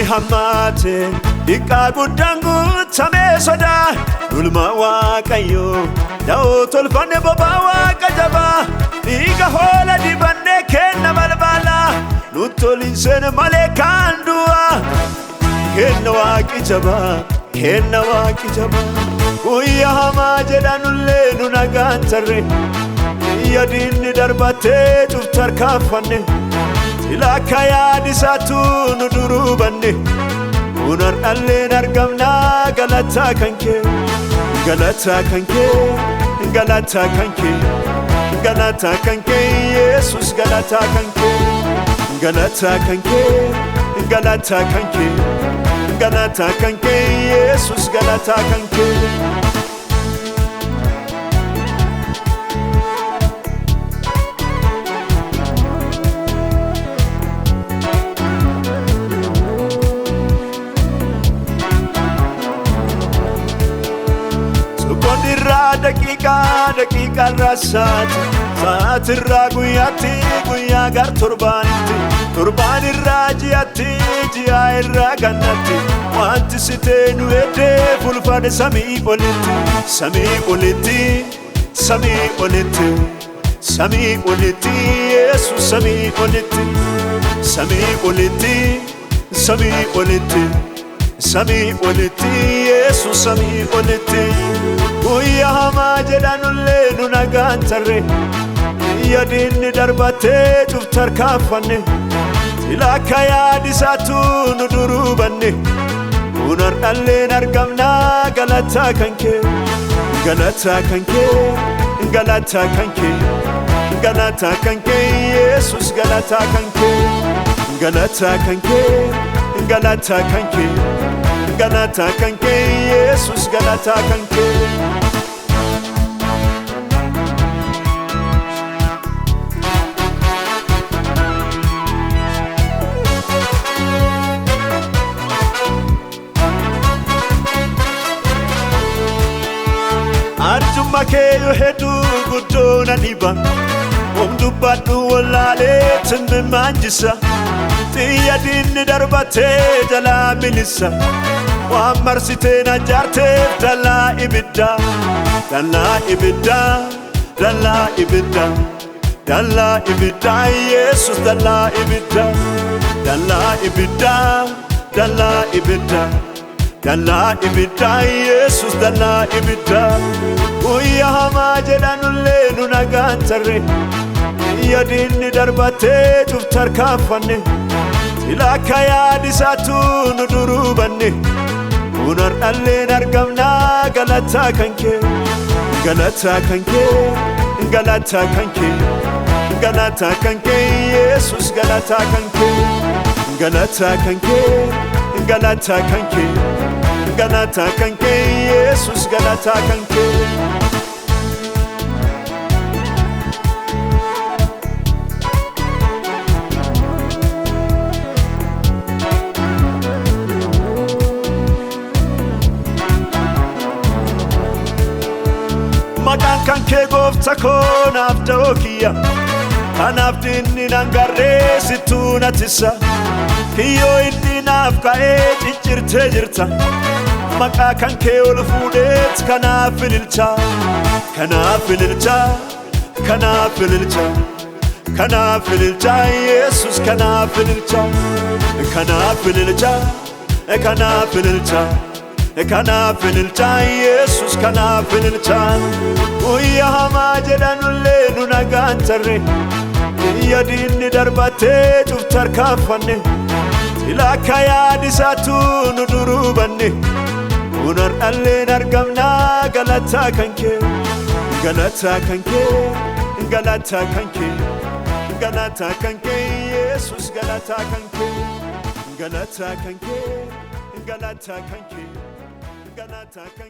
hammaate dhiqqaa guddaan guutamee sodaa dhulma waaqayyo da'oo tolfanne bobaa waaqa jabaa dhiiga hoola dibannee kenna balbala nutti oliin seene malee kaan du'a kenna waaqi jabaa kenna waaqi jabaa guyyaa hamaa jedhanullee nu nagaan tarre biyya diinni darbattee cufte harkaanfanne silakka yaadisaatu nu duruu banne kun har'alleen argamnaa galataa kan kee galataa kan kee galataa kan kee galataa kan kee Yesus galataa kan kee galataa kan kee galataa kan kee galataa kan kee Yesus galataa kan kee daqiiqa rasaati saat irraa guyyaatti guyyaa gar torbaan irraa ji'atti ji'a irraa gannatti wanti sitee nu eddee fulfadhe samii olitti samii olitti samii olitti samii olitti Yesus samii olitti samii olitti samii olitti samii olitti Yesus samii olitti guyyaa hamaa jedhanullee nu nagaan tarre biyya diinni darbattee cufte harkaanfanne silakka yaadisaatu nu duruu banne kun har'alleen argamnaa galataa kan kee galataa kan kee galataa kan kee galataa kan kee Yesus galataa kan kee galataa kan kee galataa kan kee galataa kan kee Yesus galataa kan kee arjumma kee yoo hedduu guddoo na dhiba dubbadhu wallaalee timimmaan jisa xiyya diinni darbattee jalaa bilisa waan marsitee na jaarteef dallaa ibiddaa dallaa ibiddaa dallaa ibiddaa dallaa ibiddaa Yesus dallaa ibiddaa dallaa ibiddaa dallaa ibiddaa dallaa ibiddaa Yesus dallaa ibiddaa guyyaa hamaa jedhanullee nu nagaan tarre biyya diinni darbattee cufte harkaanfanne silakka yaadisaatu nu duruu banne kun har'alleen argamnaa galataa kan kee galataa kan kee galataa kan kee galataa kan kee Yesus galataa kan kee galataa kan kee galataa kan kee galataa kan kee Yesus galataa kan kee maqaan kan kee gooftaa koo naaf da'oo kiyya kanaaf diinni nan garree sittuu na tissa kiyyoo inni naaf ka'ee ciccirtee jirta maqaa kan kee ol fuudheet kanaaf ililcha kanaaf ililcha kanaaf ililcha kanaaf ililcha Yesus kanaaf ililcha kanaaf ililcha kanaaf ililcha kanaaf ililcha Yesus kanaaf ililcha guyyaa hamaa jedhanullee nu nagaan tarre biyya diinni darbattee cufte harkaanfanne silakka yaadisaatu nu duruu banne kun har'alleen argamnaa galataa kan kee galataa kan kee galataa kan kee galataa kan kee Yesus galataa kan kee galataa kan kee galataa kan kee galataa kan